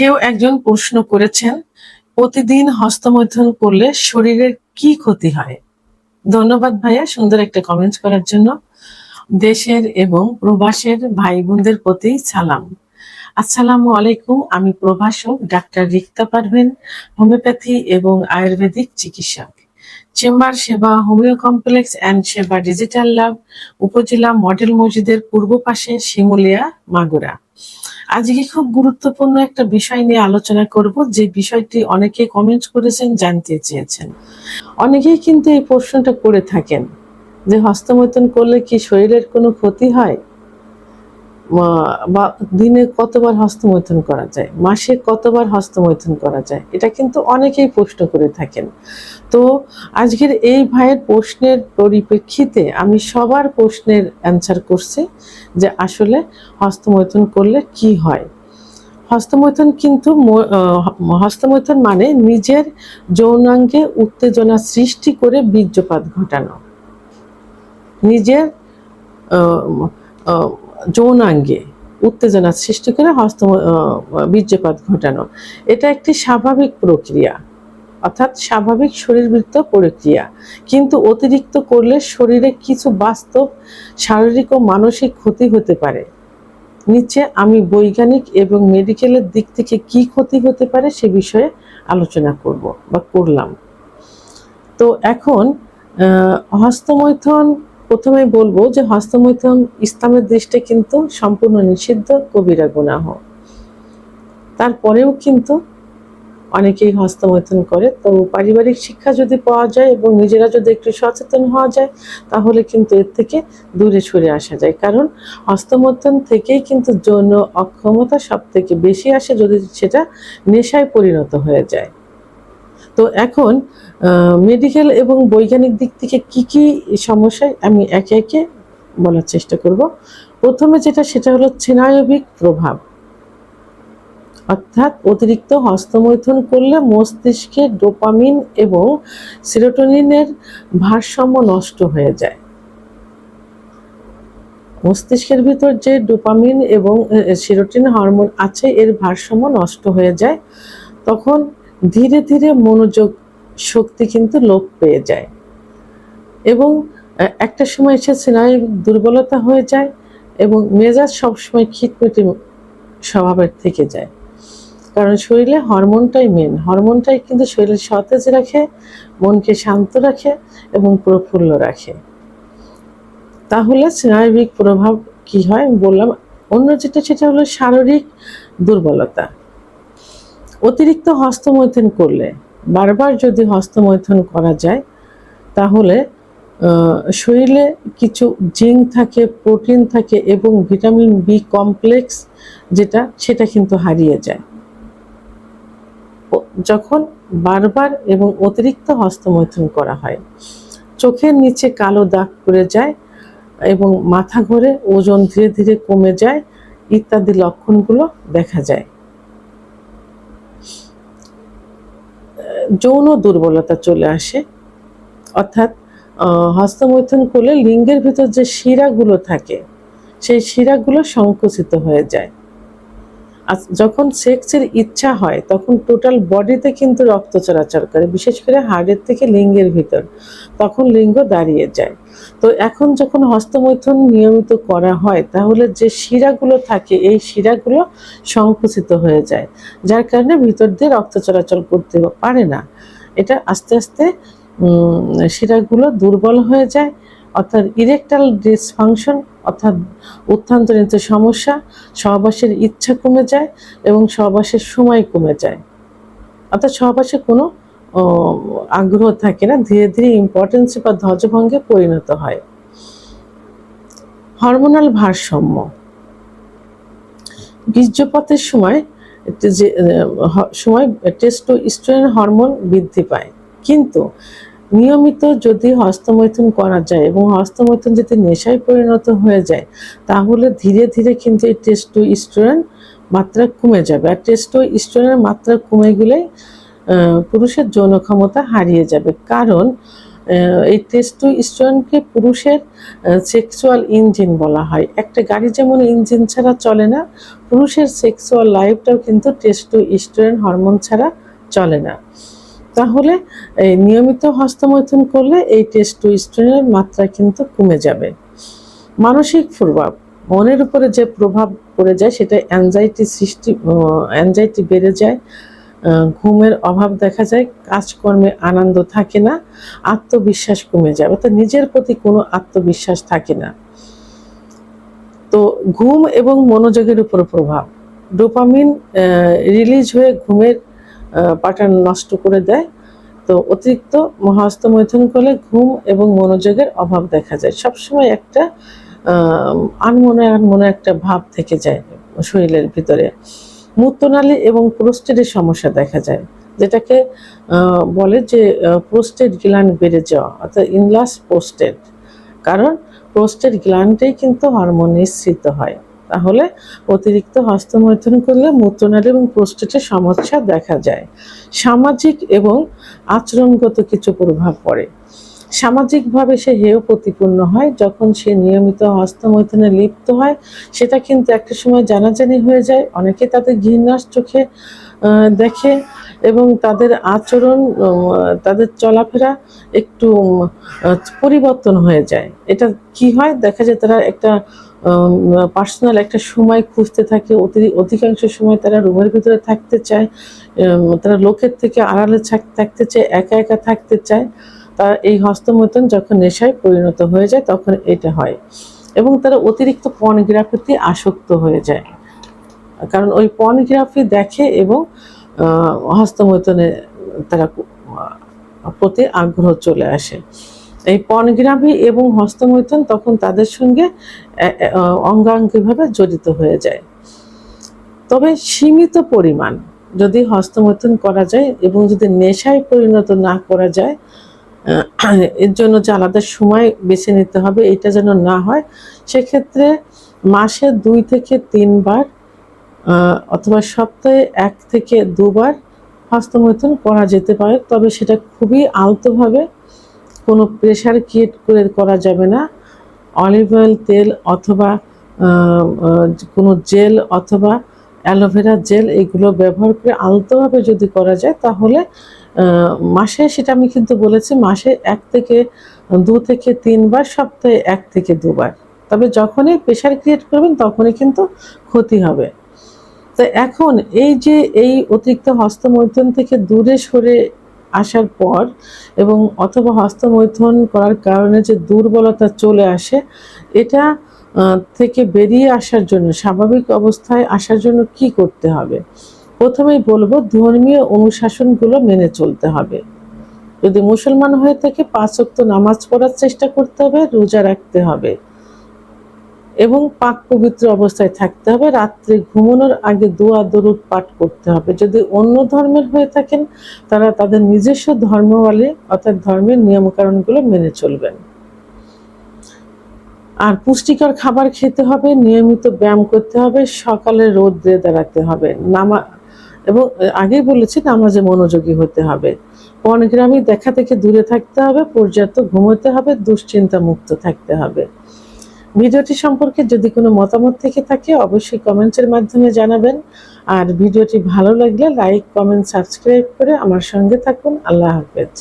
কেউ একজন প্রশ্ন করেছেন, প্রতিদিন হস্তমৈথুন করলে শরীরের কি ক্ষতি হয়? ধন্যবাদ ভাইয়া সুন্দর একটা কমেন্ট করার জন্য। দেশের এবং প্রবাসের ভাই বোনদের প্রতি সালাম। আসসালামু আলাইকুম। আমি প্রভাষক ডাক্তার রিক্তা পারভীন, হোমিওপ্যাথি এবং আয়ুর্বেদিক চিকিৎসক। চেম্বার সেবা হোমিও কমপ্লেক্স অ্যান্ড সেবা ডিজিটাল ল্যাব, উপজেলা মডেল মসজিদের পূর্ব পাশে, শিমুলিয়া, মাগুরা। আজকে খুব গুরুত্বপূর্ণ একটা বিষয় নিয়ে আলোচনা করব, যে বিষয়টি অনেকে কমেন্ট করেছেন, জানতে চেয়েছেন। অনেকেই কিন্তু এই প্রশ্নটা করে থাকেন যে হস্তমৈথুন করলে কি শরীরের কোনো ক্ষতি হয়, বা দিনে কতবার হস্তমৈথুন করা যায়, মাসে কতবার হস্তমৈথুন করা যায়, এটা কিন্তু অনেকেই প্রশ্ন করে থাকেন। তো আজকের এই ভাইয়ের প্রশ্নের পরিপ্রেক্ষিতে আমি সবার প্রশ্নের অ্যান্সার করছি যে আসলে হস্তমৈথুন করলে কি হয়। হস্তমৈথুন মানে নিজের যৌনাঙ্গে উত্তেজনা সৃষ্টি করে বীর্যপাত ঘটানো। নিজের যৌনাঙ্গে উত্তেজনা সৃষ্টি করে বীর্যপাত ঘটানো, এটা একটি স্বাভাবিক প্রক্রিয়া, অর্থাৎ স্বাভাবিক শরীরবৃত্ত প্রক্রিয়া। কিন্তু অতিরিক্ত করলে শরীরে কিছু বাস্তব শারীরিক ও মানসিক ক্ষতি হতে পারে। নিচে আমি বৈজ্ঞানিক এবং মেডিকেলের দিক থেকে কি ক্ষতি হতে পারে সে বিষয়ে আলোচনা করব বা করলাম। তো এখন হস্তমৈথুন, প্রথমে বলবো যে হস্তমৈথুন ইসলামের দৃষ্টিতে কিন্তু সম্পূর্ণ নিষিদ্ধ, কবিরা গুনাহ। তারপরেও কিন্তু অনেকেই হস্তমৈথুন করে। তো পারিবারিক শিক্ষা যদি পাওয়া যায় এবং নিজেরা যদি একটু সচেতন হওয়া যায়, তাহলে কিন্তু এর থেকে দূরে সরে আসা যায়। কারণ হস্তমৈথুন থেকেই কিন্তু যৌন অক্ষমতা সব থেকে বেশি আসে, যদি সেটা নেশায় পরিণত হয়ে যায়। তো এখন মেডিকেল এবং বৈজ্ঞানিক দিক থেকে কি কি সমস্যায় আমি একে একে বলার চেষ্টা করব। প্রথমে সেটা হলো স্নায়বিক প্রভাব, অর্থাৎ অতিরিক্ত হস্তমৈথুন করলে মস্তিষ্কে ডোপামিন এবং সেরোটোনিনের ভারসাম্য নষ্ট হয়ে যায়। মস্তিষ্কের ভিতর যে ডোপামিন এবং সেরোটোনিন হরমোন আছে, এর ভারসাম্য নষ্ট হয়ে যায়। তখন ধীরে ধীরে মনোযোগ শক্তি কিন্তু লোপ পেয়ে যায় এবং একটা সময় এসে স্নায়বিক দুর্বলতা হয়ে যায় এবং মেজাজ সবসময় খিটমিটে স্বভাবের থেকে যায়। কারণ শরীরে হরমোনটাই মেন, হরমোনটাই কিন্তু শরীর সতেজ রাখে, মনকে শান্ত রাখে এবং প্রফুল্ল রাখে। তাহলে স্নায়বিক প্রভাব কি হয় বললাম। অন্য সেটা হলো শারীরিক দুর্বলতা। অতিরিক্ত হস্তমৈথুন করলে, বারবার যদি হস্তমৈথুন করা যায়, তাহলে শরীরে কিছু জিঙ্ক থাকে, প্রোটিন থাকে এবং ভিটামিন বি কমপ্লেক্স সেটা কিন্তু হারিয়ে যায় যখন বারবার এবং অতিরিক্ত হস্তমৈথুন করা হয়। চোখের নিচে কালো দাগ পড়ে যায় এবং মাথা ঘোরে, ওজন ধীরে ধীরে কমে যায় ইত্যাদি লক্ষণগুলো দেখা যায়। যৌন দুর্বলতা চলে আসে, অর্থাৎ হস্তমৈথুন করলে লিঙ্গের ভিতর যে শিরাগুলো থাকে, সেই শিরাগুলো সংকুচিত হয়ে যায়। যখন সেক্সের ইচ্ছা হয় তখন টোটাল বডিতে কিন্তু রক্ত চলাচল করে, বিশেষ করে হাড়ের থেকে লিঙ্গের ভিতর, তখন লিঙ্গ দাঁড়িয়ে যায়। তো এখন যখন হস্তমৈথুন নিয়মিত করা হয়, তাহলে যে শিরাগুলো থাকে এই শিরাগুলো সংকুচিত হয়ে যায়, যার কারণে ভিতর দিয়ে রক্ত চলাচল করতে পারে না। এটা আস্তে আস্তে শিরাগুলো দুর্বল হয়ে যায়, অর্থাৎ ইরেকটাল ডিসফাংশন, অর্থাৎ উত্থানজনিত সমস্যা, সহবাসের ইচ্ছা কমে যায় এবং সহবাসের সময় কমে যায়, অর্থাৎ সহবাসে কোনো আগ্রহ থাকে না, ধীরে ধীরে ইম্পর্টেন্স বা ধ্বজভঙ্গে পরিণত হয়। হরমোনাল ভারসাম্য, বীর্যপাতের সময় টেস্টোস্টেরন হরমোন বৃদ্ধি পায়। কিন্তু নিয়মিত যদি হস্তমৈথুন করা যায় এবং হস্তমৈথুন যদি নেশায় পরিণত হয়ে যায়, তাহলে ধীরে ধীরে কিন্তু এই টেস্টোস্টেরন মাত্রা কমে যাবে। আর টেস্টোস্টেরনের মাত্রা কমে গেলে পুরুষের যৌন ক্ষমতা হারিয়ে যাবে। কারণ এই টেস্টোস্টেরনকে পুরুষের সেক্সুয়াল ইঞ্জিন বলা হয়। একটা গাড়ি যেমন ইঞ্জিন ছাড়া চলে না, পুরুষের সেক্সুয়াল লাইফটাও কিন্তু টেস্টোস্টেরন হরমোন ছাড়া চলে না। তাহলে এই নিয়মিত হস্তমৈথুন করলে এই টেস্টোস্টেরনের মাত্রা কিন্তু কমে যাবে। মানসিক প্রভাব, মনের উপরে যে প্রভাব পড়ে যায় সেটা অ্যাংজাইটি বেড়ে যায়, ঘুমের অভাব দেখা যায়, কাজকর্মে আনন্দ থাকে না, আত্মবিশ্বাস কমে যায়, অর্থাৎ নিজের প্রতি কোনো আত্মবিশ্বাস থাকে না। তো ঘুম এবং মনোযোগের উপর প্রভাব, ডোপামিন রিলিজ হয়ে ঘুমের প্যাটার্ন নষ্ট করে দেয়। তো অতিরিক্ত হস্তমৈথুন করলে ঘুম এবং মনোযোগের অভাব দেখা যায়, সবসময় একটা আনমনে একটা ভাব থেকে যায় শরীরের ভিতরে। মূত্রনালী এবং প্রোস্টেটের সমস্যা দেখা যায়, যেটাকে বলে যে প্রোস্টেট গ্ল্যান্ড বেড়ে যাওয়া, অর্থাৎ ইনলাস প্রোস্টেট। কারণ প্রোস্টেট গ্ল্যান্ডেই কিন্তু হরমোন নিঃসৃত হয়। তাহলে অতিরিক্ত হস্তমৈথুন করলে মূত্রনালী এবং প্রোস্টেটের সমস্যা দেখা যায়। সামাজিক এবং আচরণগত কিছু প্রভাব পড়ে। সামাজিকভাবে সে হেয় প্রতিপন্ন হয় যখন সে নিয়মিত হস্তমৈথুনে লিপ্ত হয়। সেটা কিন্তু একটা সময় জানাজানি হয়ে যায়, অনেকে তাদের ঘৃণার চোখে দেখে এবং তাদের আচরণ, তাদের চলাফেরা একটু পরিবর্তন হয়ে যায়। এটা কি হয়, দেখা যায় তারা একটা পার্সোনাল একটা সময় খুঁজতে থাকে, অধিকাংশ সময় তারা রুমের ভিতরে থাকতে চায়, তারা লোকের থেকে আড়ালে থাকতে চায়, একা একা থাকতে চায়। তার এই হস্তমৈথুন যখন নেশায় পরিণত হয়ে যায় তখন এটা হয়, এবং তারা অতিরিক্ত পর্নোগ্রাফিতে আসক্ত হয়ে যায়, কারণ ওই পর্নোগ্রাফি দেখে এবং হস্তমৈথুনে তারা প্রতি আগ্রহ চলে আসে। এই পর্নোগ্রাফি এবং হস্তমৈথুন তখন তাদের সঙ্গে অঙ্গাঙ্গিভাবে জড়িত হয়ে যায়। তবে সীমিত পরিমাণ যদি হস্তমৈথুন করা যায় এবং যদি নেশায় পরিণত না করা যায়, এর জন্য যে আলাদা সময় বেছে নিতে হবে, এটা যেন না হয়। সেক্ষেত্রে মাসে 2 থেকে 3 বার অথবা সপ্তাহে 1 থেকে 2 বার হস্তমৈথুন করা যেতে পারে, তবে সেটা খুবই আলতোভাবে, কোনো প্রেশার ক্রিয়েট করে করা যাবে না। অলিভ অয়েল, তেল অথবা কোনো জেল অথবা অ্যালোভেরা জেল এগুলো ব্যবহার করে আলতোভাবে যদি করা যায় তাহলে মাসে, সেটা আমি কিন্তু বলেছি মাসে 1 থেকে 2 থেকে 3 বার, সপ্তাহে 1 থেকে 2 বার। তবে যখনই প্রেশার ক্রিয়েট করবেন তখনই কিন্তু ক্ষতি হবে। তো এখন এই অতিরিক্ত হস্তমৈথুন থেকে দূরে সরে আসার পর এবং অথবা হস্তমৈথুন করার কারণে যে দুর্বলতা চলে আসে, এটা থেকে বেরিয়ে আসার জন্য, স্বাভাবিক অবস্থায় আসার জন্য কি করতে হবে? প্রথমেই বলবো ধর্মীয় অনুশাসনগুলো মেনে চলতে হবে। যদি মুসলমান হয়ে থাকে 5 ওয়াক্ত নামাজ পড়ার চেষ্টা করতে হবে, রোজা রাখতে হবে এবং পাক পবিত্র অবস্থায় থাকতে হবে। রাত্রে ঘুমানোর আগে দোয়া দরুদ পাঠ করতে হবে। যদি অন্য ধর্মের হয়ে থাকেন তারা তাদের নিজস্ব ধর্মাবলী অর্থাৎ ধর্মের নিয়মকানুনগুলো মেনে চলবেন। আর পুষ্টিকর খাবার খেতে হবে, নিয়মিত ব্যায়াম করতে হবে, সকালে রোদে দাঁড়াতে হবে, এবং আগেই বলেছি নামাজে মনোযোগী হতে হবে, পর্নোগ্রাফি দেখা থেকে দূরে থাকতে হবে, পর্যাপ্ত ঘুমোতে হবে, দুশ্চিন্তা মুক্ত থাকতে হবে। ভিডিওটি সম্পর্কে যদি কোনো মতামত থেকে থাকে অবশ্যই কমেন্টসের মাধ্যমে জানাবেন। আর ভিডিওটি ভালো লাগলে লাইক, কমেন্ট, সাবস্ক্রাইব করে আমার সঙ্গে থাকুন। আল্লাহ হাফেজ।